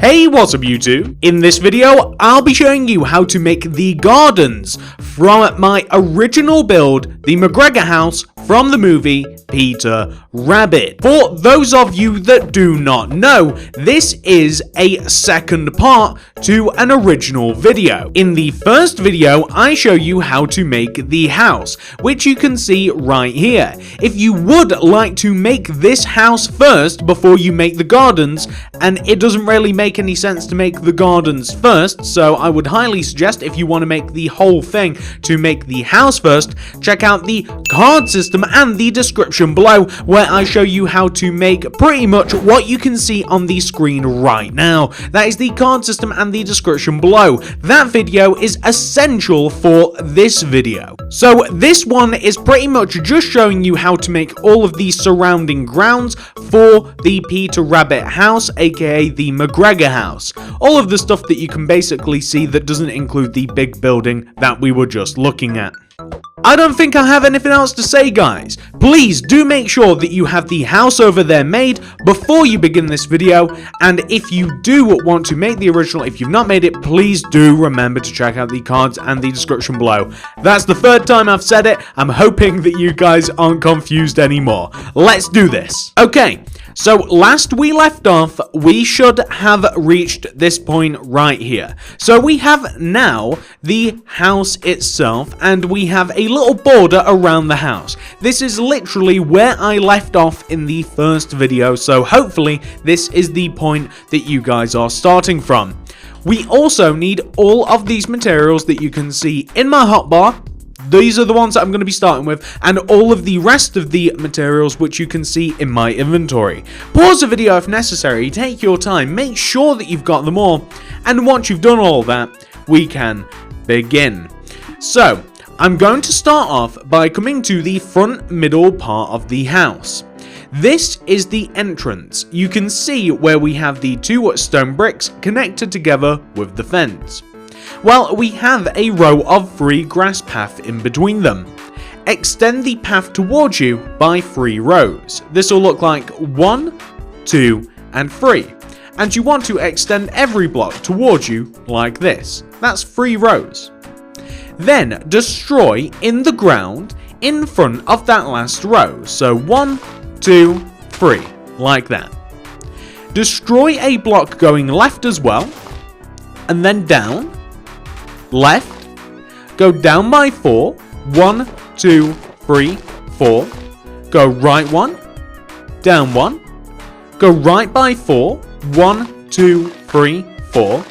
Hey, what's up YouTube? In this video, I'll be showing you how to make the gardens from my original build, the Mcgregor house from the movie Peter Rabbit. For those of you that do not know, this is a second part to an original video. In the first video, I show you how to make the house, which you can see right here. If you would like to make this house first before you make the gardens, and it doesn't really make any sense to make the gardens first, so I would highly suggest if you want to make the whole thing to make the house first, check out the card system and the description below, where I show you how to make pretty much what you can see on the screen right now. That is the card system and the description below. That video is essential for this video. So this one is pretty much just showing you how to make all of the surrounding grounds for the Peter Rabbit house, aka the Mcgregor house. All of the stuff that you can basically see that doesn't include the big building that we were just looking at. I don't think I have anything else to say, guys. Please do make sure that you have the house over there made before you begin this video, and if you do want to make the original, if you've not made it, please do remember to check out the cards and the description below. That's the third time I've said it. I'm hoping that you guys aren't confused anymore. Let's do this. Okay. So last we left off, we should have reached this point right here. So we have now the house itself, and we have a little border around the house. This is literally where I left off in the first video, so hopefully this is the point that you guys are starting from. We also need all of these materials that you can see in my hotbar. These are the ones that I'm going to be starting with, and all of the rest of the materials which you can see in my inventory. Pause the video if necessary, take your time, make sure that you've got them all, and once you've done all that, we can begin. So, I'm going to start off by coming to the front middle part of the house. This is the entrance. You can see where we have the two stone bricks connected together with the fence. Well, we have a row of 3 grass paths in between them. Extend the path towards you by 3 rows. This will look like 1, 2, and 3. And you want to extend every block towards you like this. That's 3 rows. Then destroy in the ground in front of that last row. So 1, 2, 3, like that. Destroy a block going left as well, and then down. Left, go down by 4, 1, 2, 3, 4, go right 1, down 1, go right by 4, 1, 2, 3, 4,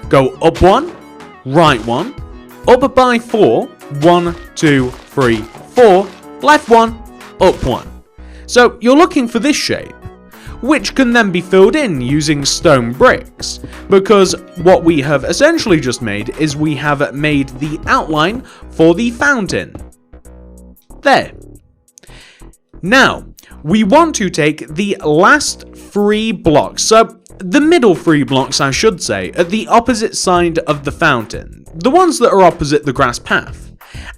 go up 1, right 1, up by 4, 1, 2, 3, 4, left 1, up 1. So you're looking for this shape, which can then be filled in using stone bricks, because what we have essentially just made is we have made the outline for the fountain. There. Now, we want to take the last 3 blocks, so the middle 3 blocks I should say, at the opposite side of the fountain, the ones that are opposite the grass path.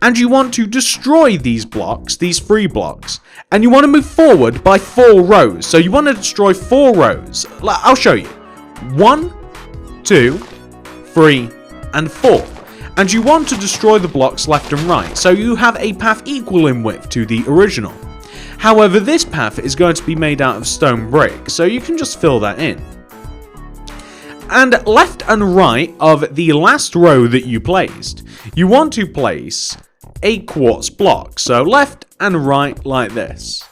And you want to destroy these blocks, these 3 blocks, and you want to move forward by 4 rows. So you want to destroy 4 rows. I'll show you. 1, 2, 3, and 4. And you want to destroy the blocks left and right, so you have a path equal in width to the original. However, this path is going to be made out of stone brick, so you can just fill that in. And left and right of the last row that you placed, you want to place a quartz block. So left and right like this.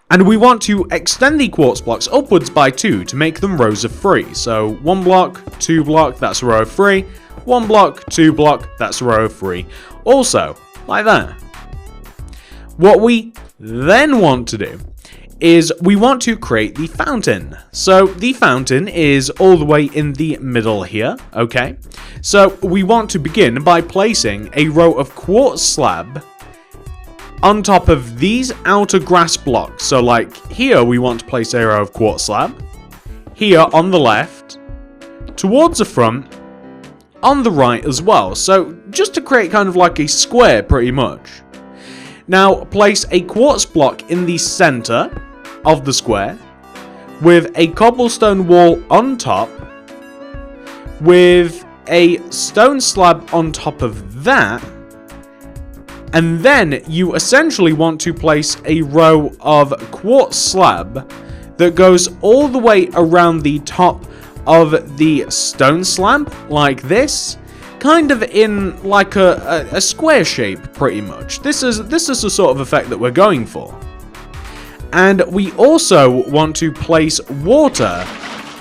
And we want to extend the quartz blocks upwards by 2 to make them rows of 3. So 1 block, 2 block, that's a row of 3. 1 block, 2 block, that's a row of 3. Also, like that. What we then want to do is we want to create the fountain. So the fountain is all the way in the middle here, okay? So we want to begin by placing a row of quartz slab on top of these outer grass blocks. So like here we want to place a row of quartz slab, here on the left, towards the front, on the right as well. So just to create kind of like a square pretty much. Now place a quartz block in the center of the square with a cobblestone wall on top with a stone slab on top of that. And then you essentially want to place a row of quartz slab that goes all the way around the top of the stone slab, like this, kind of in like a square shape, pretty much. This is the sort of effect that we're going for. And we also want to place water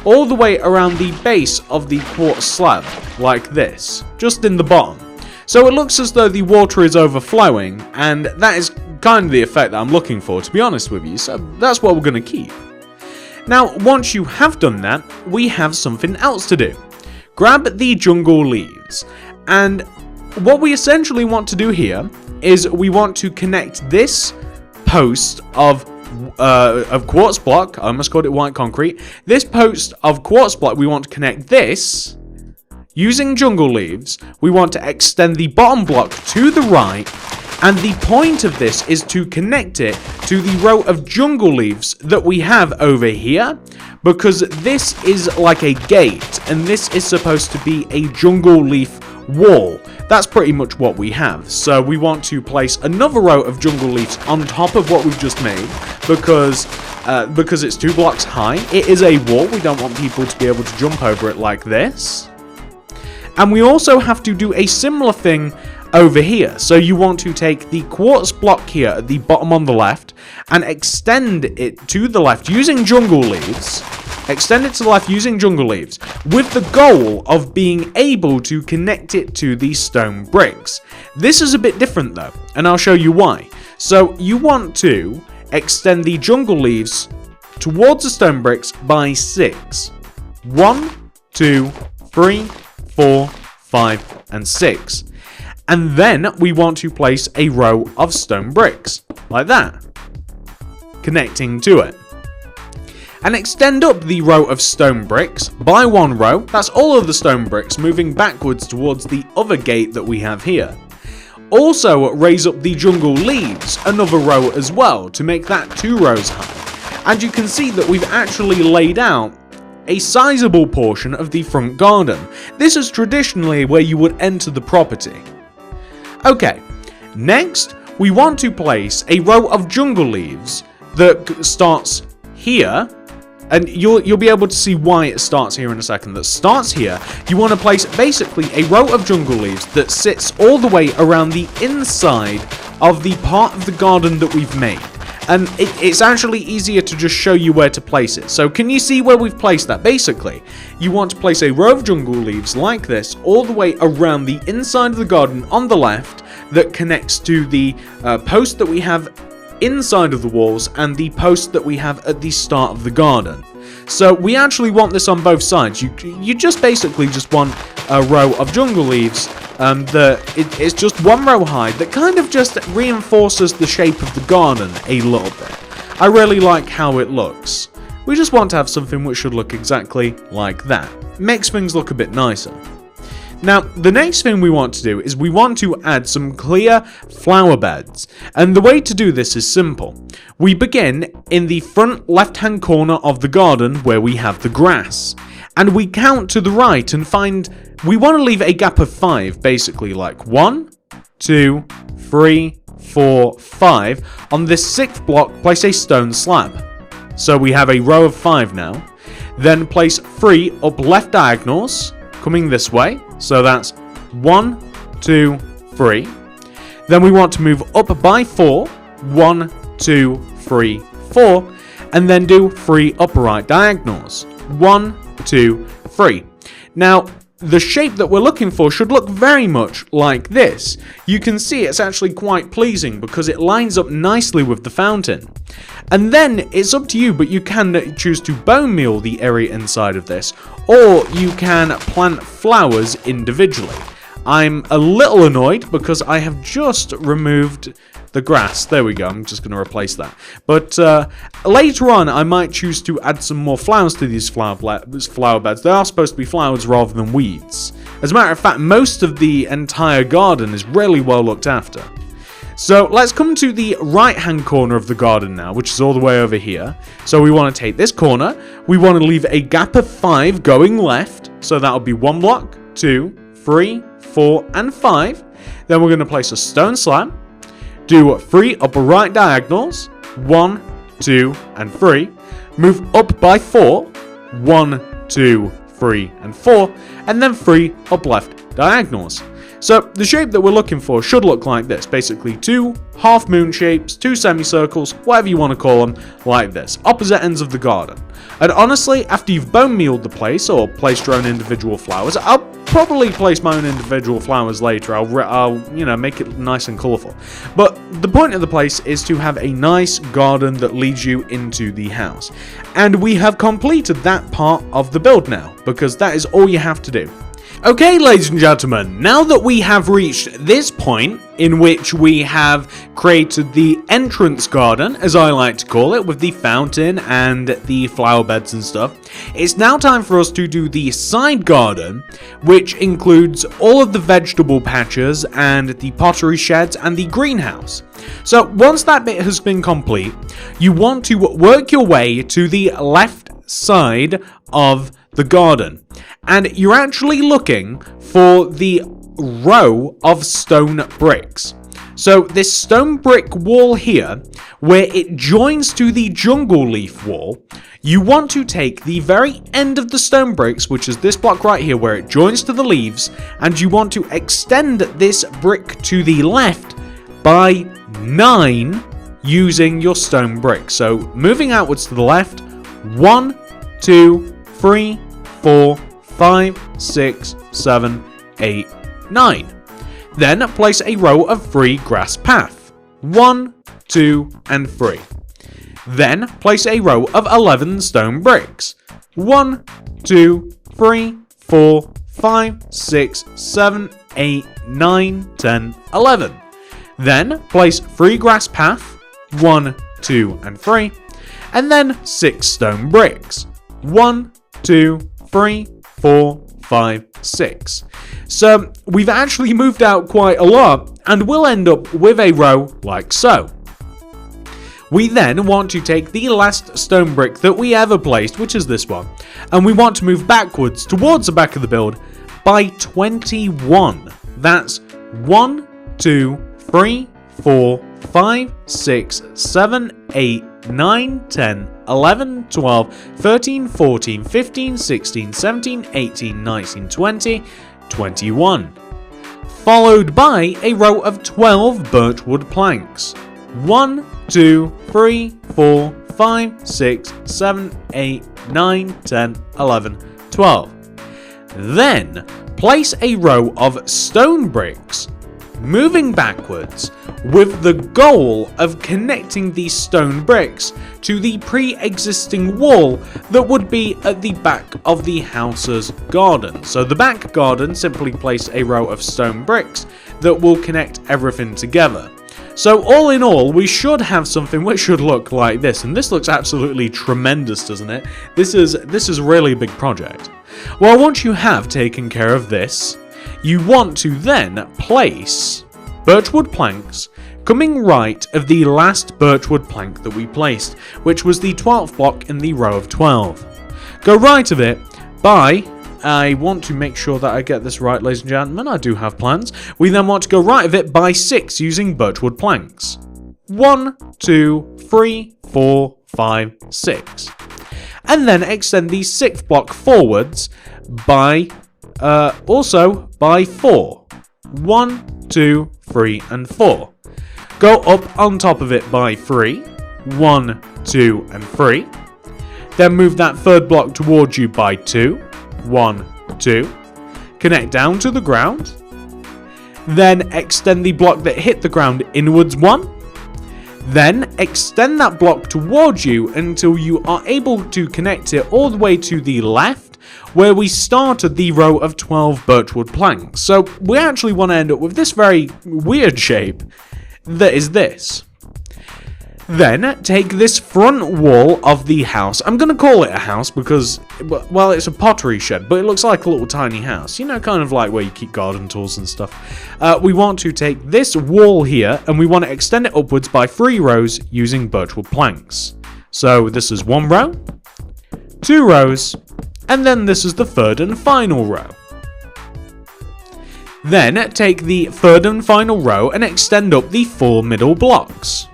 all the way around the base of the quartz slab, like this, just in the bottom. So it looks as though the water is overflowing, and that is kind of the effect that I'm looking for, to be honest with you, so that's what we're going to keep. Now, once you have done that, we have something else to do. Grab the jungle leaves, and what we essentially want to do here is we want to connect this post of quartz block, I almost called it white concrete, this post of quartz block, we want to connect this. Using jungle leaves, we want to extend the bottom block to the right, and the point of this is to connect it to the row of jungle leaves that we have over here, because this is like a gate, and this is supposed to be a jungle leaf wall. That's pretty much what we have. So we want to place another row of jungle leaves on top of what we've just made, because it's 2 blocks high. It is a wall. We don't want people to be able to jump over it like this. And we also have to do a similar thing over here. So you want to take the quartz block here at the bottom on the left and extend it to the left using jungle leaves. Extend it to the left using jungle leaves with the goal of being able to connect it to these stone bricks. This is a bit different though, and I'll show you why. So you want to extend the jungle leaves towards the stone bricks by 6. 1, 2, 3, 4, 5, and 6. And then we want to place a row of stone bricks, like that, connecting to it. And extend up the row of stone bricks by 1 row, that's all of the stone bricks moving backwards towards the other gate that we have here. Also raise up the jungle leaves another row as well to make that 2 rows high. And you can see that we've actually laid out a sizable portion of the front garden. This is traditionally where you would enter the property. Okay, next we want to place a row of jungle leaves that starts here, and you'll be able to see why it starts here in a second. That starts here. You want to place basically a row of jungle leaves that sits all the way around the inside of the part of the garden that we've made. And it's actually easier to just show you where to place it. So can you see where we've placed that? Basically, you want to place a row of jungle leaves like this all the way around the inside of the garden on the left that connects to the post that we have inside of the walls and the post that we have at the start of the garden. So we actually want this on both sides. You just basically just want a row of jungle leaves it's just 1 row high that kind of just reinforces the shape of the garden a little bit. I really like how it looks. We just want to have something which should look exactly like that. Makes things look a bit nicer. Now, the next thing we want to do is we want to add some clear flower beds. And the way to do this is simple. We begin in the front left-hand corner of the garden where we have the grass. And we count to the right and find, we want to leave a gap of 5, basically like 1, 2, 3, 4, 5. On this 6th block, place a stone slab. So we have a row of 5 now. Then place 3 up left diagonals, coming this way. So that's 1, 2, 3. Then we want to move up by 4. 1, 2, 3, 4. And then do 3 upright diagonals. 1, 2, 3. Now, the shape that we're looking for should look very much like this. You can see it's actually quite pleasing because it lines up nicely with the fountain. And then it's up to you, but you can choose to bone meal the area inside of this, or you can plant flowers individually. I'm a little annoyed because I have just removed the grass. There we go, I'm just going to replace that. But later on, I might choose to add some more flowers to these flower beds. They are supposed to be flowers rather than weeds. As a matter of fact, most of the entire garden is really well looked after. So let's come to the right-hand corner of the garden now, which is all the way over here. So we want to take this corner. We want to leave a gap of 5 going left. So that'll be 1 block, 2, 3, 4, and 5. Then we're going to place a stone slab. Do 3 upper right diagonals. 1, 2, and 3. Move up by 4. 1, 2, 3, and 4. And then 3 up left diagonals. So the shape that we're looking for should look like this. Basically 2 half moon shapes, 2 semicircles, whatever you want to call them, like this. Opposite ends of the garden. And honestly, after you've bone mealed the place or placed your own individual flowers, I'll probably place my own individual flowers later. I'll make it nice and colourful. But the point of the place is to have a nice garden that leads you into the house. And we have completed that part of the build now, because that is all you have to do. Okay, ladies and gentlemen, now that we have reached this point in which we have created the entrance garden, as I like to call it, with the fountain and the flower beds and stuff, it's now time for us to do the side garden, which includes all of the vegetable patches and the pottery sheds and the greenhouse. So once that bit has been complete, you want to work your way to the left side of the garden, and you're actually looking for the row of stone bricks. So this stone brick wall here, where it joins to the jungle leaf wall, you want to take the very end of the stone bricks, which is this block right here where it joins to the leaves, and you want to extend this brick to the left by 9 using your stone brick. So moving outwards to the left, 1, 2, 3, 4, 5, 6, 7, 8, 9. Then place a row of 3 grass path. 1, 2, and 3. Then place a row of 11 stone bricks. 1, 2, 3, 4, 5, 6, 7, 8, 9, 10, 11. Then place 3 grass path. 1, 2, and 3. And then 6 stone bricks. 1, 2, 3, 4, 5, 6. So we've actually moved out quite a lot, and we'll end up with a row like so. We then want to take the last stone brick that we ever placed, which is this one, and we want to move backwards towards the back of the build by 21. That's 1, 2, 3, 4, 5, 6, 7, 8, 9, 10, 11, 12, 13, 14, 15, 16, 17, 18, 19, 20, 21. Followed by a row of 12 birchwood planks. 1, 2, 3, 4, 5, 6, 7, 8, 9, 10, 11, 12. Then place a row of stone bricks, moving backwards, with the goal of connecting these stone bricks to the pre-existing wall that would be at the back of the house's garden. So the back garden, simply place a row of stone bricks that will connect everything together. So all in all, we should have something which should look like this, and this looks absolutely tremendous, doesn't it? This is a really big project. Well, once you have taken care of this, you want to then place birchwood planks coming right of the last birchwood plank that we placed, which was the 12th block in the row of 12. Go right of it by, I want to make sure that I get this right, ladies and gentlemen, I do have plans. We then want to go right of it by 6 using birchwood planks. 1, 2, 3, 4, 5, 6. And then extend the 6th block forwards by also by 4. 1, 2, 3, and 4. Go up on top of it by 3. 1, 2, and 3. Then move that 3rd block towards you by 2. 1, 2. Connect down to the ground. Then extend the block that hit the ground inwards 1. Then extend that block towards you until you are able to connect it all the way to the left, where we started the row of 12 birchwood planks. So we actually want to end up with this very weird shape that is this. Then take this front wall of the house. I'm going to call it a house because, well, it's a pottery shed, but it looks like a little tiny house. You know, kind of like where you keep garden tools and stuff. We want to take this wall here and we want to extend it upwards by 3 rows using birchwood planks. So this is 1 row, 2 rows, And then this is the third and final row. Then take the third and final row and extend up the 4 middle blocks,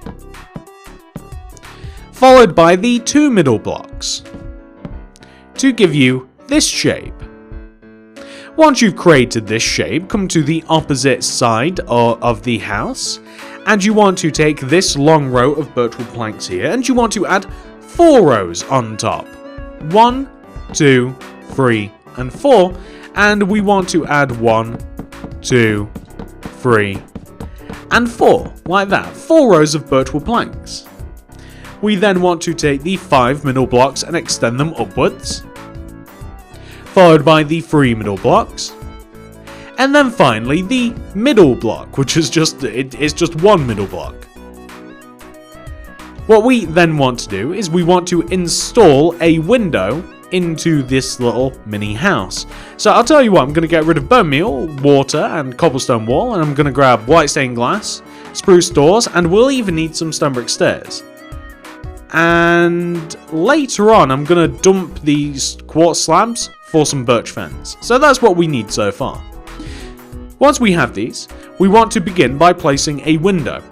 followed by the 2 middle blocks, to give you this shape. Once you've created this shape, come to the opposite side of the house, and you want to take this long row of birchwood planks here, and you want to add 4 rows on top. 1, 2, 3, and 4, and we want to add 1, 2, 3, and 4, like that. 4 rows of birchwood planks. We then want to take the 5 middle blocks and extend them upwards, followed by the 3 middle blocks, and then finally the middle block, which is just 1 middle block. What we then want to do is we want to install a window into this little mini house. So I'll tell you what, I'm going to get rid of bone meal, water, and cobblestone wall, and I'm going to grab white stained glass, spruce doors, and we'll even need some stone brick stairs. And later on, I'm going to dump these quartz slabs for some birch fence. So that's what we need so far. Once we have these, we want to begin by placing a window.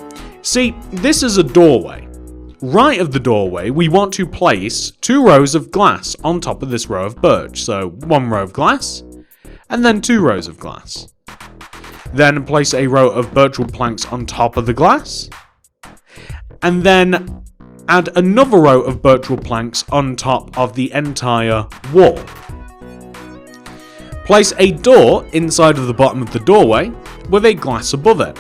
See, this is a doorway. Right of the doorway, we want to place 2 rows of glass on top of this row of birch. So 1 row of glass, and then 2 rows of glass. Then place a row of birchwood planks on top of the glass, and then add another row of birchwood planks on top of the entire wall. Place a door inside of the bottom of the doorway with a glass above it.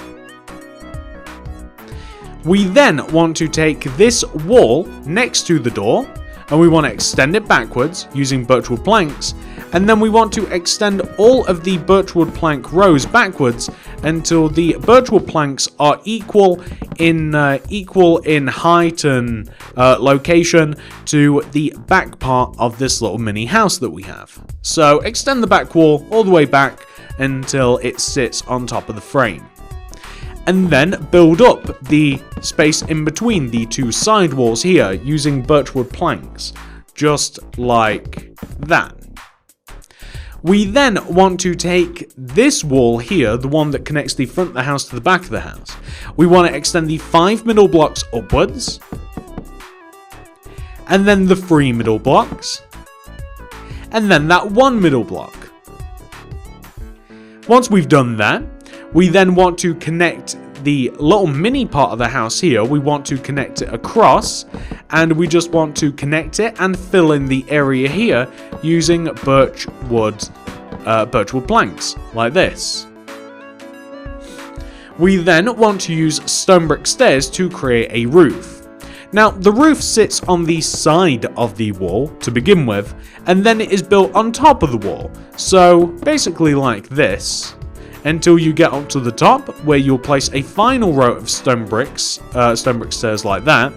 We then want to take this wall next to the door, and we want to extend it backwards using birchwood planks, and then we want to extend all of the birchwood plank rows backwards until the birchwood planks are equal in height and location to the back part of this little mini house that we have. So extend the back wall all the way back until it sits on top of the frame. And then build up the space in between the 2 side walls here using birchwood planks, just like that. We then want to take this wall here, the one that connects the front of the house to the back of the house. We want to extend the 5 middle blocks upwards, and then the 3 middle blocks, and then that 1 middle block. Once we've done that, we then want to connect the little mini part of the house here. We want to connect it across, and we just want to connect it and fill in the area here using birchwood planks, like this. We then want to use stone brick stairs to create a roof. Now, the roof sits on the side of the wall to begin with, and then it is built on top of the wall. So, basically like this, until you get up to the top, where you'll place a final row of stone brick stairs like that,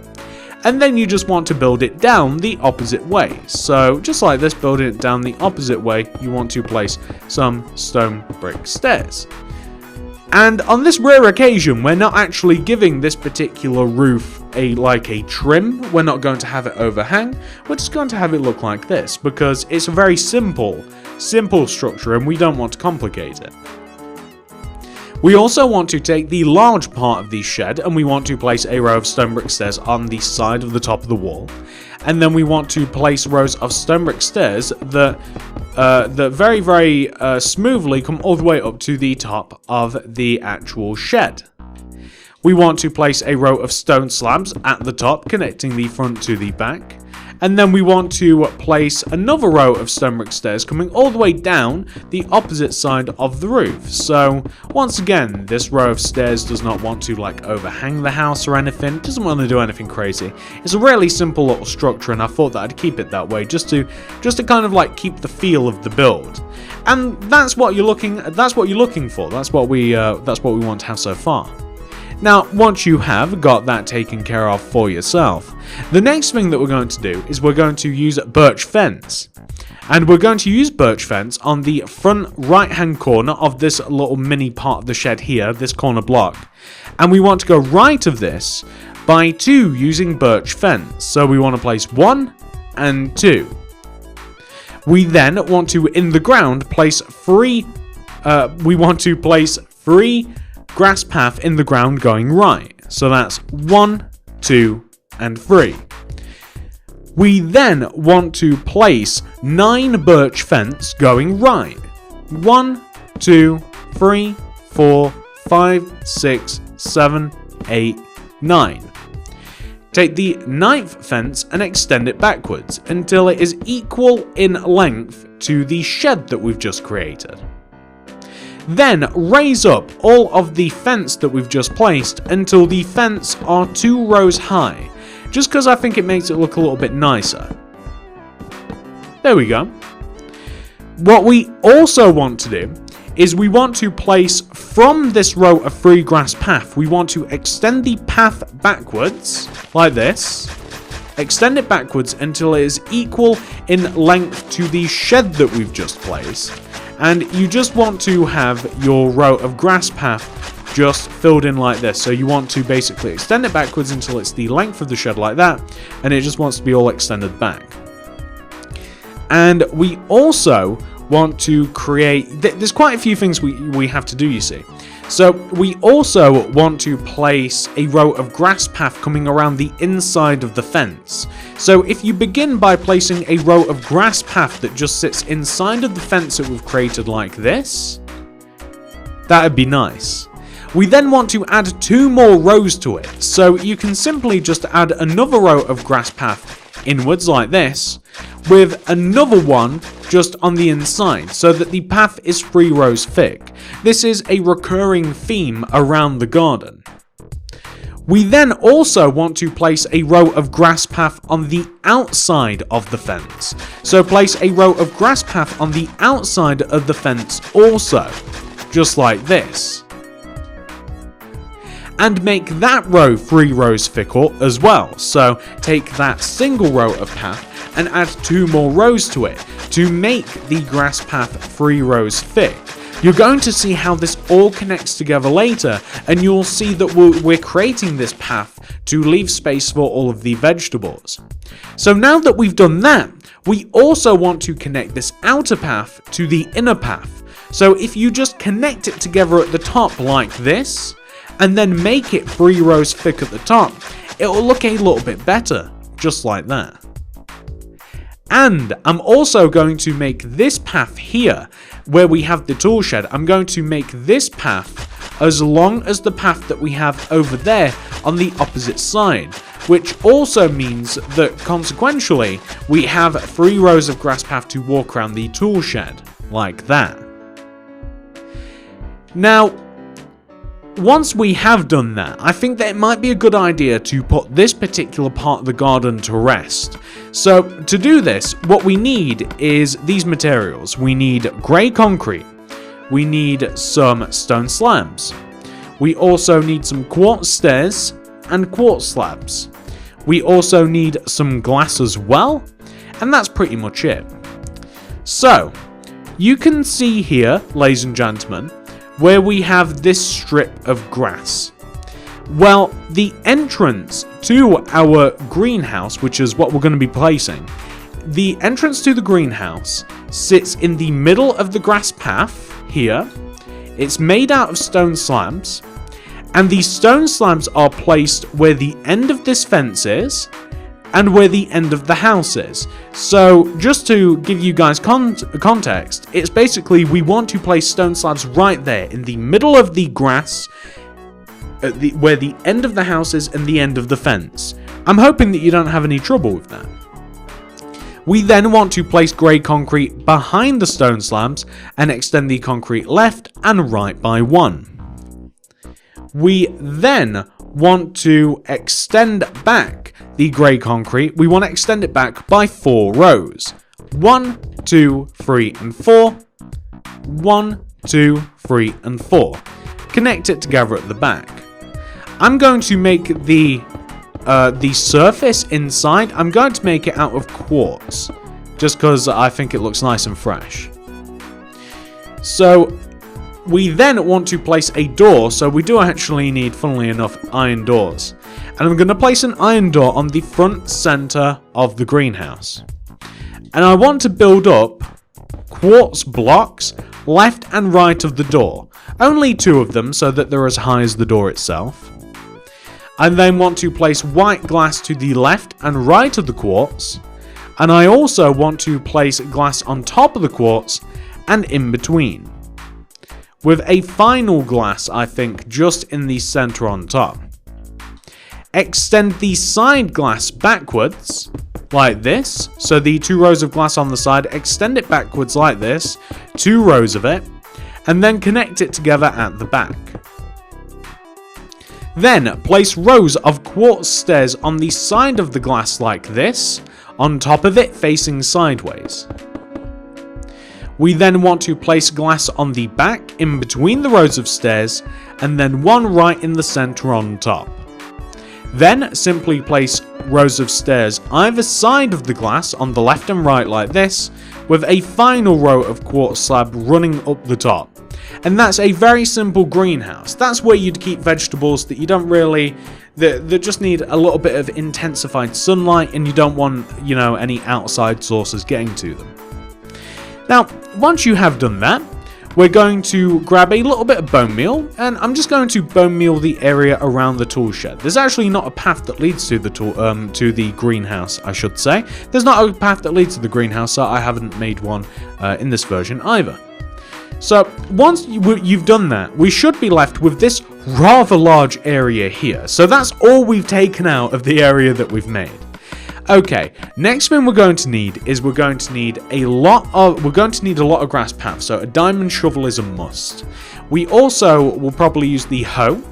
and then you just want to build it down the opposite way. So just like this, building it down the opposite way, you want to place some stone brick stairs. And on this rare occasion, we're not actually giving this particular roof a trim. We're not going to have it overhang. We're just going to have it look like this, because it's a very simple structure and we don't want to complicate it. We also want to take the large part of the shed and we want to place a row of stone brick stairs on the side of the top of the wall. And then we want to place rows of stone brick stairs that very, very smoothly come all the way up to the top of the actual shed. We want to place a row of stone slabs at the top, connecting the front to the back. And then we want to place another row of stone brick stairs coming all the way down the opposite side of the roof. So once again, this row of stairs does not want to overhang the house or anything. It doesn't want to do anything crazy. It's a really simple little structure, and I thought that I'd keep it that way just to kind of keep the feel of the build. And that's what you're looking for. That's what we want to have so far. Now, once you have got that taken care of for yourself, the next thing that we're going to do is we're going to use birch fence. And we're going to use birch fence on the front right-hand corner of this little mini part of the shed here, this corner block. And we want to go right of this by 2 using birch fence. So we want to place 1 and 2. We then want to, in the ground, place three grass path in the ground going right. So that's 1, 2, and 3. We then want to place 9 birch fence going right. 1, 2, 3, 4, 5, 6, 7, 8, 9. Take the 9th fence and extend it backwards until it is equal in length to the shed that we've just created. Then raise up all of the fence that we've just placed until the fence are 2 rows high, just because I think it makes it look a little bit nicer. There we go. What we also want to do is we want to place from this row of 3 grass path, we want to extend the path backwards, like this. Extend it backwards until it is equal in length to the shed that we've just placed. And you just want to have your row of grass path just filled in like this. So you want to basically extend it backwards until it's the length of the shed like that, and it just wants to be all extended back. And we also want to create, there's quite a few things we have to do, you see. So we also want to place a row of grass path coming around the inside of the fence. So if you begin by placing a row of grass path that just sits inside of the fence that we've created like this, that'd be nice. We then want to add 2 more rows to it. So you can simply just add another row of grass path inwards like this, with another one just on the inside, so that the path is 3 rows thick. This is a recurring theme around the garden. We then also want to place a row of grass path on the outside of the fence. So place a row of grass path on the outside of the fence also, just like this. And make that row 3 rows thicker as well. So take that single row of path and add 2 more rows to it to make the grass path 3 rows thick. You're going to see how this all connects together later, and you'll see that we're creating this path to leave space for all of the vegetables. So now that we've done that, we also want to connect this outer path to the inner path. So if you just connect it together at the top like this, and then make it 3 rows thick at the top, it will look a little bit better, just like that. And I'm also going to make this path here, where we have the tool shed, I'm going to make this path as long as the path that we have over there on the opposite side, which also means that consequentially, we have 3 rows of grass path to walk around the tool shed, like that. Now, once we have done that, I think that it might be a good idea to put this particular part of the garden to rest. So to do this, what we need is these materials. We need grey concrete. We need some stone slabs. We also need some quartz stairs and quartz slabs. We also need some glass as well, and that's pretty much it. So, you can see here, ladies and gentlemen, where we have this strip of grass. Well, the entrance to our greenhouse, which is what we're going to be placing, the entrance to the greenhouse sits in the middle of the grass path here. It's made out of stone slabs, and these stone slabs are placed where the end of this fence is and where the end of the house is. So just to give you guys context, it's basically we want to place stone slabs right there in the middle of the grass, where the end of the house is and the end of the fence. I'm hoping that you don't have any trouble with that. We then want to place grey concrete behind the stone slabs and extend the concrete left and right by 1. We then want to extend back the grey concrete. We want to extend it back by 4 rows. 1, 2, 3, and 4. 1, 2, 3, and 4. Connect it together at the back. I'm going to make the surface inside, I'm going to make it out of quartz, just because I think it looks nice and fresh. So we then want to place a door, so we do actually need, funnily enough, iron doors. And I'm going to place an iron door on the front center of the greenhouse. And I want to build up quartz blocks left and right of the door. Only 2 of them so that they're as high as the door itself. I then want to place white glass to the left and right of the quartz. And I also want to place glass on top of the quartz and in between. With a final glass, I think, just in the center on top. Extend the side glass backwards, like this. So the 2 rows of glass on the side, extend it backwards like this, 2 rows of it, and then connect it together at the back. Then place rows of quartz stairs on the side of the glass like this, on top of it facing sideways. We then want to place glass on the back in between the rows of stairs, and then 1 right in the center on top. Then simply place rows of stairs either side of the glass on the left and right like this, with a final row of quartz slab running up the top. And that's a very simple greenhouse. That's where you'd keep vegetables that you don't really, that just need a little bit of intensified sunlight, and you don't want, any outside sources getting to them. Now, once you have done that, we're going to grab a little bit of bone meal, and I'm just going to bone meal the area around the tool shed. There's actually not a path that leads to the greenhouse, I should say. There's not a path that leads to the greenhouse, so I haven't made one in this version either. So once you've done that, we should be left with this rather large area here. So that's all we've taken out of the area that we've made. Okay, next thing we're going to need is we're going to need a lot of grass paths, so a diamond shovel is a must. We also will probably use the hoe.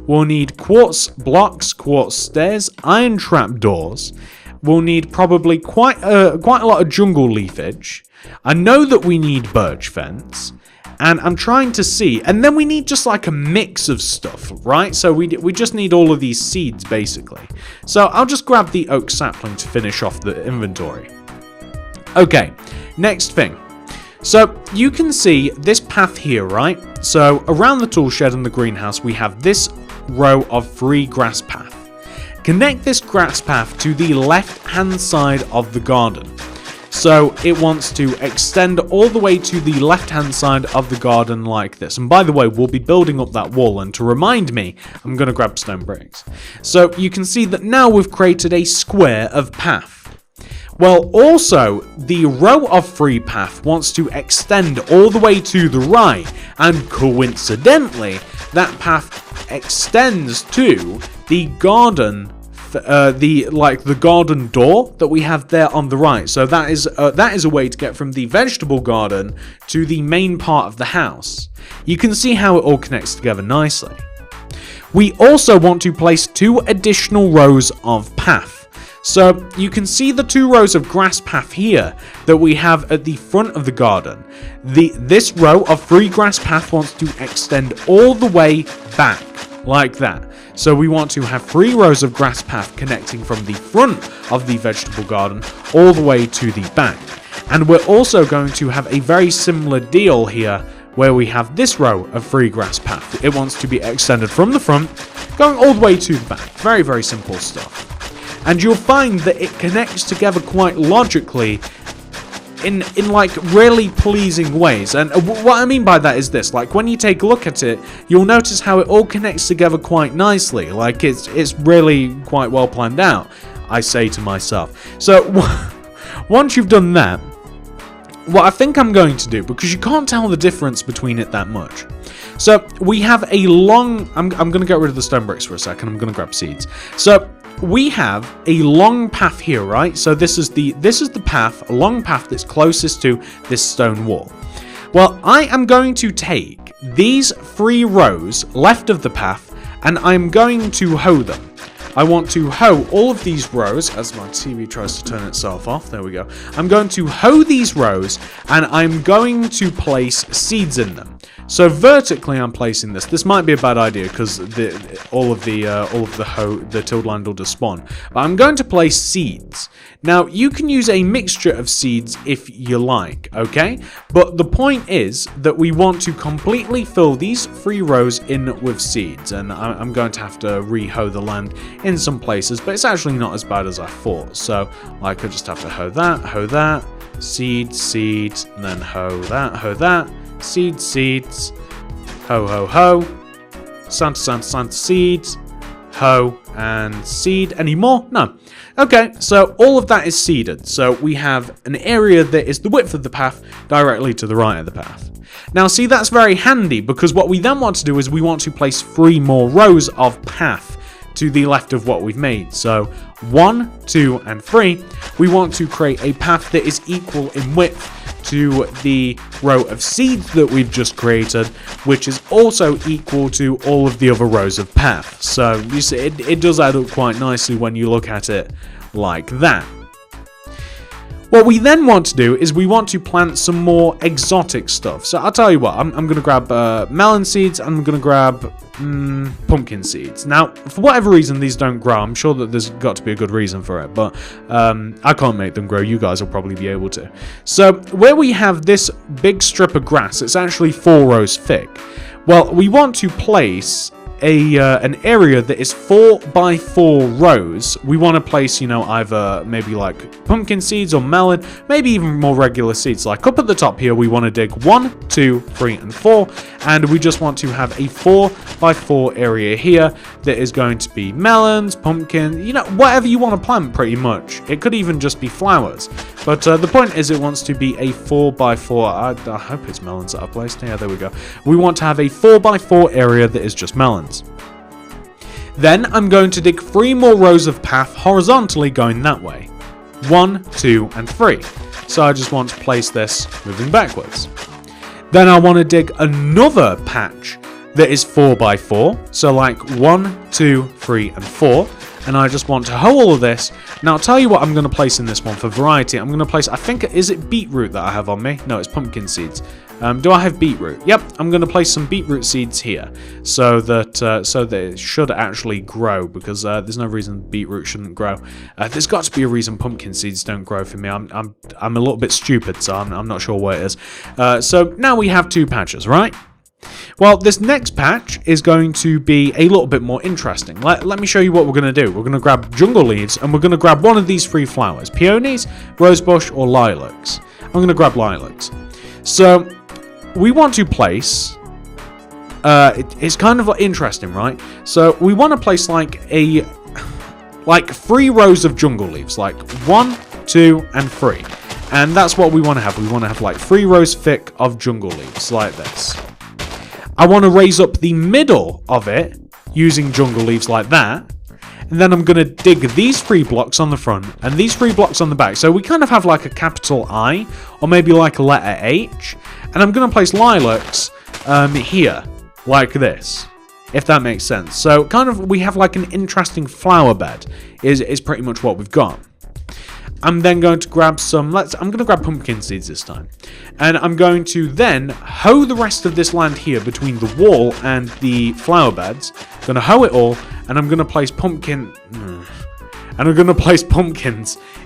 We'll need quartz blocks, quartz stairs, iron trap doors. We'll need probably quite a lot of jungle leafage. I know that we need birch fence. And I'm trying to see, and then we need just like a mix of stuff, right? So we just need all of these seeds, basically. So I'll just grab the oak sapling to finish off the inventory. Okay, next thing. So you can see this path here, right? So around the tool shed and the greenhouse, we have this row of free grass path. Connect this grass path to the left-hand side of the garden. So it wants to extend all the way to the left-hand side of the garden like this. And by the way, we'll be building up that wall. And to remind me, I'm going to grab stone bricks. So you can see that now we've created a square of path. Well, also, the row of free path wants to extend all the way to the right. And coincidentally, that path extends to the garden the garden door that we have there on the right. So that is a way to get from the vegetable garden to the main part of the house. You can see how it all connects together nicely. We also want to place 2 additional rows of path. So you can see the 2 rows of grass path here that we have at the front of the garden. This row of free grass path wants to extend all the way back like that. So we want to have 3 rows of grass path connecting from the front of the vegetable garden all the way to the back. And we're also going to have a very similar deal here where we have this row of free grass path. It wants to be extended from the front, going all the way to the back. Very, very simple stuff. And you'll find that it connects together quite logically in like really pleasing ways. And what I mean by that is this, like when you take a look at it, you'll notice how it all connects together quite nicely. Like it's really quite well planned out, I say to myself. So once you've done that, what I think I'm going to do, because you can't tell the difference between it that much. So we have a long, I'm going to get rid of the stone bricks for a second. I'm going to grab seeds. So we have a long path here, right? So this is the path, a long path that's closest to this stone wall. Well, I am going to take these 3 rows left of the path, and I'm going to hoe them. I want to hoe all of these rows, as my TV tries to turn itself off. There we go. I'm going to hoe these rows, and I'm going to place seeds in them. So vertically I'm placing this. This might be a bad idea because all of the tilled land will just spawn. But I'm going to place seeds. Now you can use a mixture of seeds if you like, okay? But the point is that we want to completely fill these 3 rows in with seeds, and I'm going to have to re-hoe the land in some places, but it's actually not as bad as I thought. So like I just have to hoe that, seeds, seeds, and then hoe that, seeds, seeds, hoe, Santa, seeds, hoe, and seed. Any more? No. Okay, so all of that is seeded. So we have an area that is the width of the path directly to the right of the path. Now see, that's very handy because what we then want to do is we want to place 3 more rows of path to the left of what we've made. So 1, 2, and 3, we want to create a path that is equal in width to the row of seeds that we've just created, which is also equal to all of the other rows of path. So you see, it does add up quite nicely when you look at it like that. What we then want to do is we want to plant some more exotic stuff. So I'll tell you what, I'm going to grab melon seeds, and I'm going to grab pumpkin seeds. Now, for whatever reason these don't grow, I'm sure that there's got to be a good reason for it, but I can't make them grow. You guys will probably be able to. So where we have this big strip of grass, it's actually 4 rows thick. Well, we want to place an area that is 4 by 4 rows. We want to place, either maybe like pumpkin seeds or melon, maybe even more regular seeds. Like up at the top here, we want to dig 1, 2, 3, and 4, and we just want to have a 4 by 4 area here that is going to be melons, pumpkin, whatever you want to plant pretty much. It could even just be flowers. But the point is it wants to be a 4 by 4. I hope it's melons that I placed. Yeah, there we go. We want to have a 4 by 4 area that is just melons. Then I'm going to dig 3 more rows of path horizontally going that way. 1, 2, and 3. So I just want to place this moving backwards. Then I want to dig another patch that is 4 by 4. So like 1, 2, 3, and 4. And I just want to hoe all of this. Now I'll tell you what I'm going to place in this one for variety. I'm going to place, I think, is it beetroot that I have on me? No, it's pumpkin seeds. Do I have beetroot? Yep, I'm going to place some beetroot seeds here so that it should actually grow, because there's no reason beetroot shouldn't grow. There's got to be a reason pumpkin seeds don't grow for me. I'm a little bit stupid, so I'm not sure what it is. So now we have 2 patches, right? Well, this next patch is going to be a little bit more interesting. Let me show you what we're going to do. We're going to grab jungle leaves, and we're going to grab one of these 3 flowers. Peonies, rosebush, or lilacs. I'm going to grab lilacs. So we want to place... it's kind of interesting, right? So we want to place like 3 rows of jungle leaves. Like 1, 2, and 3. And that's what we want to have. We want to have like 3 rows thick of jungle leaves, like this. I want to raise up the middle of it using jungle leaves like that. And then I'm going to dig these 3 blocks on the front and these 3 blocks on the back. So we kind of have like a capital I, or maybe like a letter H. And I'm going to place lilacs here, like this, if that makes sense. So kind of we have like an interesting flower bed is pretty much what we've got. I'm then going to grab some, I'm going to grab pumpkin seeds this time. And I'm going to then hoe the rest of this land here between the wall and the flower beds. I'm going to hoe it all, and I'm going to place pumpkins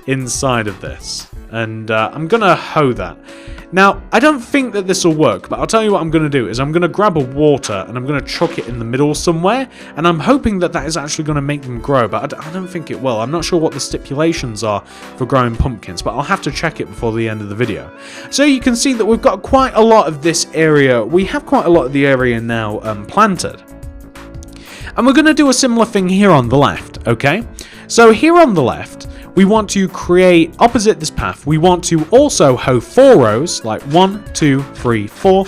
inside of this. And I'm going to hoe that. Now, I don't think that this will work, but I'll tell you what I'm going to do is I'm going to grab a water and I'm going to chuck it in the middle somewhere, and I'm hoping that that is actually going to make them grow, but I don't think it will. I'm not sure what the stipulations are for growing pumpkins, but I'll have to check it before the end of the video. So you can see that we've got quite a lot of this area. We have quite a lot of the area now planted. And we're going to do a similar thing here on the left, okay? So here on the left, we want to create, opposite this path, we want to also hoe 4 rows, like 1, 2, 3, 4,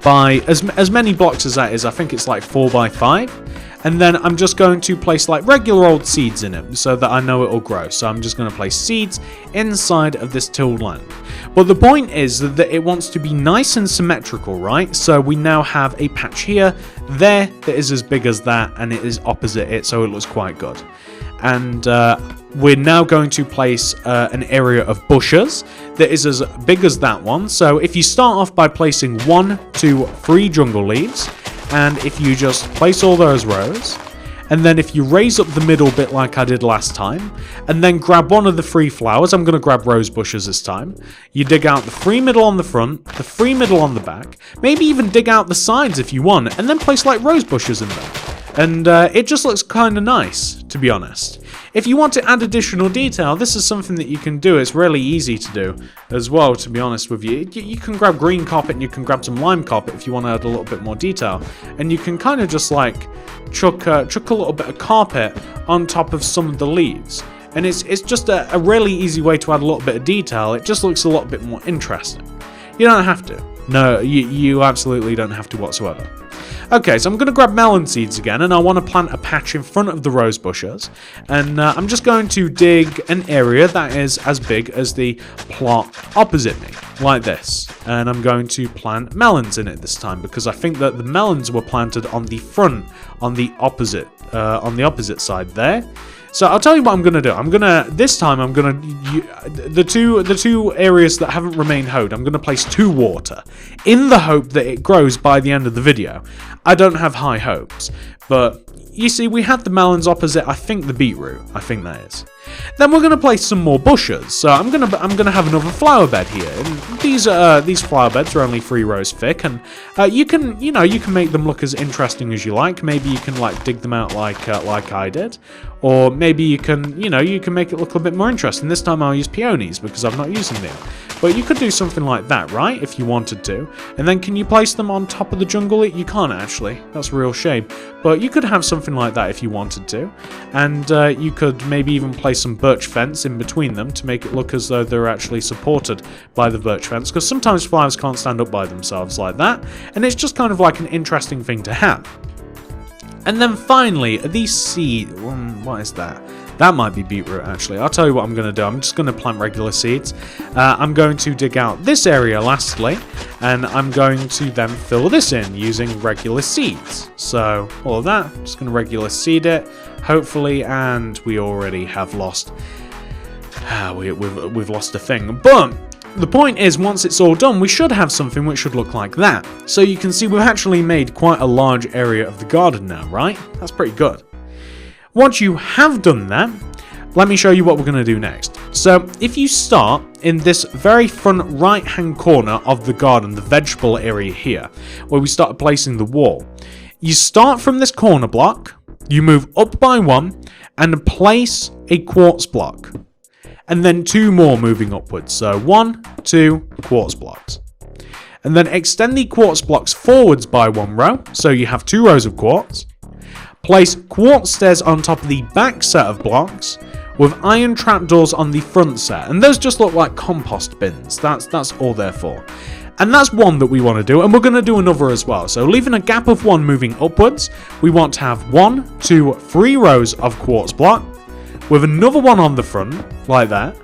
by as many blocks as that is. I think it's like 4 by 5. And then I'm just going to place like regular old seeds in it so that I know it will grow. So I'm just going to place seeds inside of this tilled land. But the point is that it wants to be nice and symmetrical, right? So we now have a patch here, there, that is as big as that, and it is opposite it, so it looks quite good. and we're now going to place an area of bushes that is as big as that one. So if you start off by placing 1, 2, 3 jungle leaves, and if you just place all those rows, and then if you raise up the middle bit like I did last time, and then grab one of the 3 flowers, I'm going to grab rose bushes this time. You dig out the 3 middle on the front, the 3 middle on the back, maybe even dig out the sides if you want, and then place like rose bushes in there. And it just looks kind of nice, to be honest. If you want to add additional detail, this is something that you can do. It's really easy to do as well, to be honest with you. You can grab green carpet and you can grab some lime carpet if you want to add a little bit more detail. And you can kind of just like chuck a little bit of carpet on top of some of the leaves. And it's just a really easy way to add a little bit of detail. It just looks a little bit more interesting. You don't have to. No, you absolutely don't have to whatsoever. Okay, so I'm going to grab melon seeds again, and I want to plant a patch in front of the rose bushes. And I'm just going to dig an area that is as big as the plot opposite me, like this. And I'm going to plant melons in it this time, because I think that the melons were planted on the front, on the opposite side there. So I'll tell you what I'm going to do. This time I'm going to, the two areas that haven't remained hoed, I'm going to place 2 water in the hope that it grows by the end of the video. I don't have high hopes, but you see, we had the melons opposite, I think the beetroot, I think that is. Then we're going to place some more bushes. So I'm going to have another flower bed here. And these flower beds are only 3 rows thick, and you can make them look as interesting as you like. Maybe you can like dig them out like I did, or maybe you can make it look a bit more interesting. This time I'll use peonies because I'm not using them. But you could do something like that, right? If you wanted to. And then can you place them on top of the jungle? You can't actually. That's a real shame. But you could have something like that if you wanted to. And you could maybe even place some birch fence in between them to make it look as though they're actually supported by the birch fence. Because sometimes flowers can't stand up by themselves like that. And it's just kind of like an interesting thing to have. And then finally, these seeds. What is that? That might be beetroot, actually. I'll tell you what I'm going to do. I'm just going to plant regular seeds. I'm going to dig out this area lastly, and I'm going to then fill this in using regular seeds. So, all of that, just going to regular seed it, hopefully, and we already have lost... we've lost a thing. But the point is, once it's all done, we should have something which should look like that. So you can see we've actually made quite a large area of the garden now, right? That's pretty good. Once you have done that, let me show you what we're going to do next. So if you start in this very front right hand corner of the garden, the vegetable area here, where we started placing the wall, you start from this corner block, you move up by 1 and place a quartz block, and then 2 more moving upwards. So 1, 2 quartz blocks. And then extend the quartz blocks forwards by 1 row, so you have 2 rows of quartz. Place quartz stairs on top of the back set of blocks with iron trapdoors on the front set. And those just look like compost bins. That's all they're for. And that's one that we want to do, and we're going to do another as well. So leaving a gap of 1 moving upwards, we want to have 1, 2, 3 rows of quartz block with another one on the front, like that,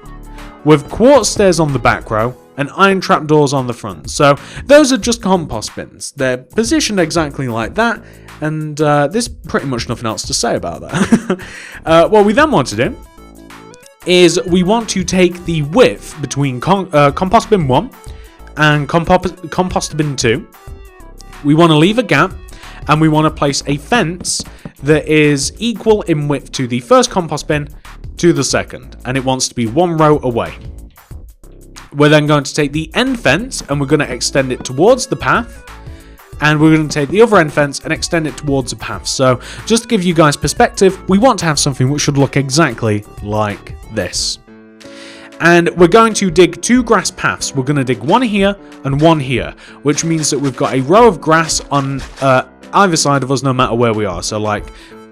with quartz stairs on the back row, and iron trapdoors on the front. So those are just compost bins. They're positioned exactly like that, and there's pretty much nothing else to say about that. What we then want to do is we want to take the width between compost bin 1 and compost bin 2. We want to leave a gap, and we want to place a fence that is equal in width to the first compost bin to the second, and it wants to be 1 row away. We're then going to take the end fence and we're going to extend it towards the path, and we're going to take the other end fence and extend it towards the path. So just to give you guys perspective, we want to have something which should look exactly like this. And we're going to dig 2 grass paths. We're going to dig 1 here and 1 here, which means that we've got a row of grass on either side of us no matter where we are. So like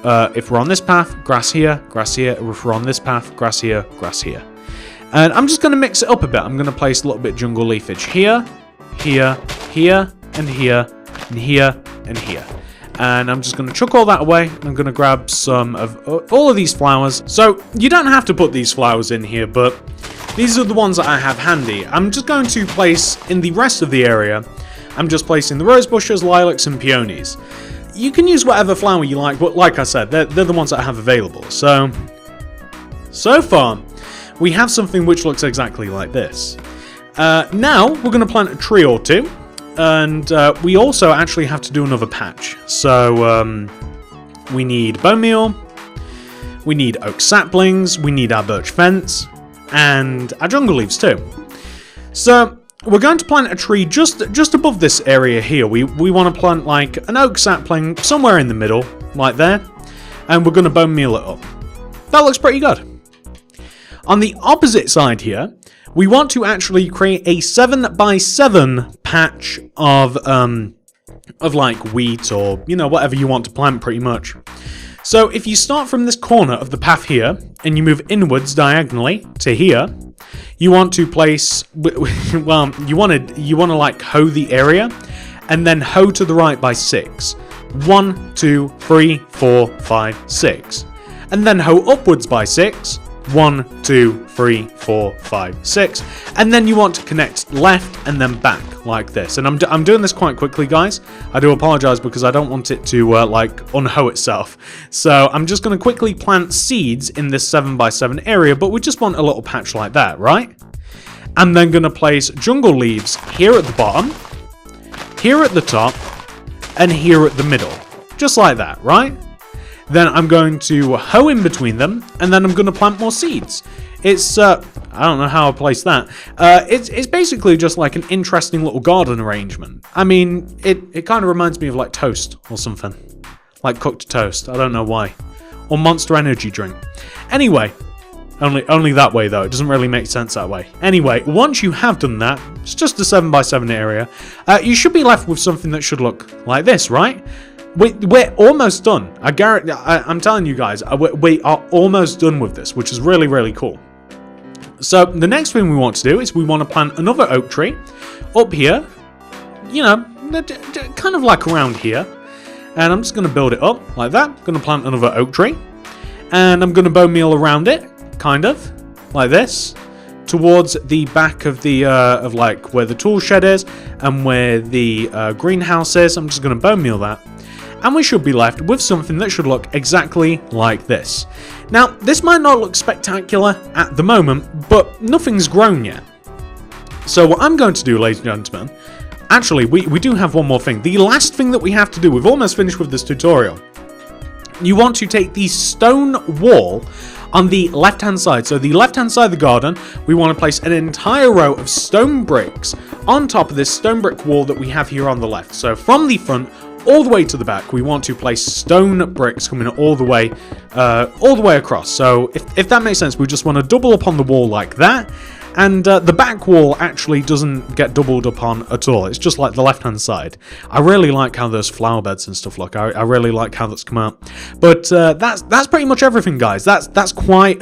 if we're on this path, grass here, grass here. If we're on this path, grass here, grass here. And I'm just going to mix it up a bit. I'm going to place a little bit jungle leafage here, here, here, and here, and here, and here. And I'm just going to chuck all that away. I'm going to grab some of all of these flowers. So you don't have to put these flowers in here, but these are the ones that I have handy. I'm just going to place in the rest of the area, I'm just placing the rose bushes, lilacs, and peonies. You can use whatever flower you like, but like I said, they're the ones that I have available. So So far, we have something which looks exactly like this. Now, we're going to plant a tree or two, and we also actually have to do another patch. So, we need bone meal, we need oak saplings, we need our birch fence, and our jungle leaves too. So, we're going to plant a tree just above this area here. We want to plant like an oak sapling somewhere in the middle, like there, and we're going to bone meal it up. That looks pretty good. On the opposite side here, we want to actually create a 7x7 patch of like wheat or, you know, whatever you want to plant pretty much. So if you start from this corner of the path here and you move inwards diagonally to here, you want to place, well, you want to like hoe the area and then hoe to the right by 6. 1, 2, 3, 4, 5, 6. And then hoe upwards by 6. 1, 2, 3, 4, 5, 6. And then you want to connect left and then back like this. And I'm doing this quite quickly, guys. I do apologize because I don't want it to like unhoe itself. So I'm just going to quickly plant seeds in this 7x7 area, but we just want a little patch like that, right? I'm then going to place jungle leaves here at the bottom, here at the top, and here at the middle. Just like that, right? Then I'm going to hoe in between them, and then I'm going to plant more seeds. It's, I don't know how I place that. It's basically just like an interesting little garden arrangement. I mean, it kind of reminds me of like toast or something. Like cooked toast, I don't know why. Or Monster Energy drink. Anyway, only that way though, it doesn't really make sense that way. Anyway, once you have done that, it's just a 7x7 area, you should be left with something that should look like this, right? We're almost done. I'm telling you guys, we are almost done with this, which is really, really cool. So the next thing we want to do is we want to plant another oak tree up here, you know, kind of like around here. And I'm just going to build it up like that. I'm going to plant another oak tree. And I'm going to bone meal around it, kind of, like this, towards the back of the, of like where the tool shed is and where the greenhouse is. I'm just going to bone meal that. And we should be left with something that should look exactly like this. Now, this might not look spectacular at the moment, but nothing's grown yet. So what I'm going to do, ladies and gentlemen, actually, we do have one more thing. The last thing that we have to do, we've almost finished with this tutorial. You want to take the stone wall on the left-hand side. So the left-hand side of the garden, we want to place an entire row of stone bricks on top of this stone brick wall that we have here on the left. So from the front all the way to the back, we want to place stone bricks coming all the way across. So if that makes sense, we just want to double up on the wall like that. And the back wall actually doesn't get doubled upon at all. It's just like the left-hand side. I really like how those flower beds and stuff look. I really like how that's come out. But that's pretty much everything, guys. That's quite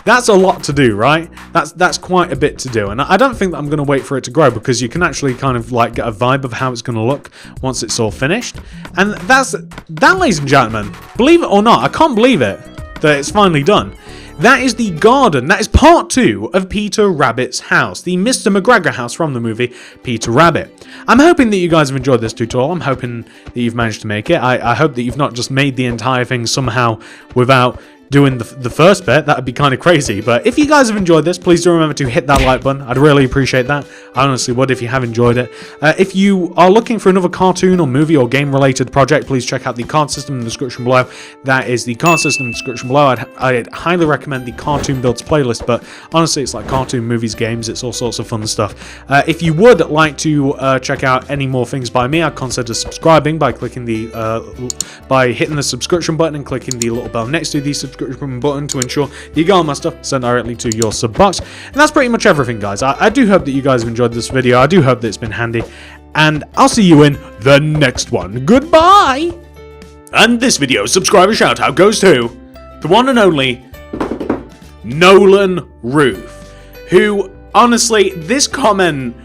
that's a lot to do, right? That's quite a bit to do. And I don't think that I'm going to wait for it to grow, because you can actually kind of like get a vibe of how it's going to look once it's all finished. And that, ladies and gentlemen. Believe it or not, I can't believe it that it's finally done. That is the garden. That is part 2 of Peter Rabbit's house, the Mr. Mcgregor house from the movie Peter Rabbit. I'm hoping that you guys have enjoyed this tutorial. I'm hoping that you've managed to make it. I hope that you've not just made the entire thing somehow without doing the first bit. That would be kind of crazy. But if you guys have enjoyed this, please do remember to hit that like button. I'd really appreciate that. I honestly would if you have enjoyed it. If you are looking for another cartoon or movie or game related project, please check out the card system in the description below. That is the card system in the description below. I'd highly recommend the Cartoon Builds playlist, but honestly it's like cartoon, movies, games, it's all sorts of fun stuff. If you would like to check out any more things by me, I'd consider subscribing by clicking by hitting the subscription button and clicking the little bell next to the subscription button to ensure you get all my stuff sent directly to your sub box. And that's pretty much everything, guys. I do hope that you guys have enjoyed this video. I do hope that it's been handy, and I'll see you in the next one. Goodbye! And this video subscriber shout out goes to the one and only Nolan Ruth, who, honestly, this comment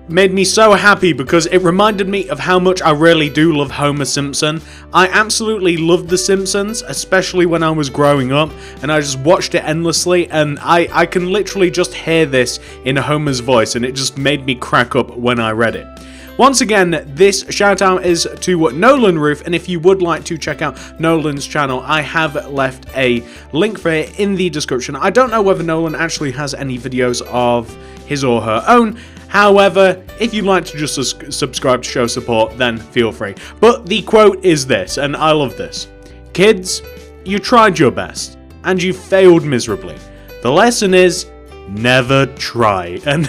made me so happy because it reminded me of how much I really do love Homer Simpson. I absolutely loved The Simpsons, especially when I was growing up, and I just watched it endlessly, and I can literally just hear this in Homer's voice, and it just made me crack up when I read it. once again, this shout out is to Nolan Roof, and if you would like to check out Nolan's channel, I have left a link for it in the description. I don't know whether Nolan actually has any videos of his or her own. However, if you'd like to just subscribe to show support, then feel free. But the quote is this, and I love this. Kids, you tried your best, and you failed miserably. The lesson is, never try. And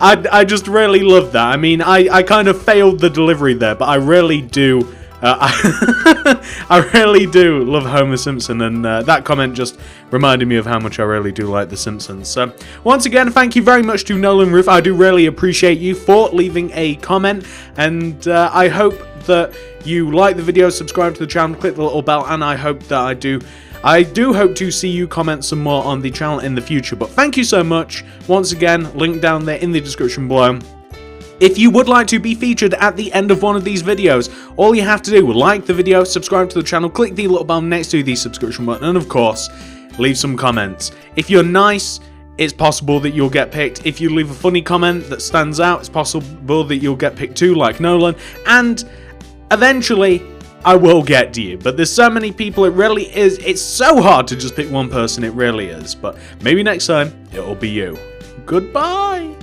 I just really love that. I mean, I kind of failed the delivery there, but I really do. I really do love Homer Simpson, and that comment just reminded me of how much I really do like The Simpsons. So, once again, thank you very much to Nolan Roof. I do really appreciate you for leaving a comment, and I hope that you like the video, subscribe to the channel, click the little bell, and I hope that I do hope to see you comment some more on the channel in the future. But thank you so much. Once again, link down there in the description below. If you would like to be featured at the end of one of these videos, all you have to do is like the video, subscribe to the channel, click the little bell next to the subscription button, and of course, leave some comments. If you're nice, it's possible that you'll get picked. If you leave a funny comment that stands out, it's possible that you'll get picked too, like Nolan, and eventually, I will get to you. But there's so many people, it's so hard to just pick one person, it really is. But maybe next time, it'll be you. Goodbye!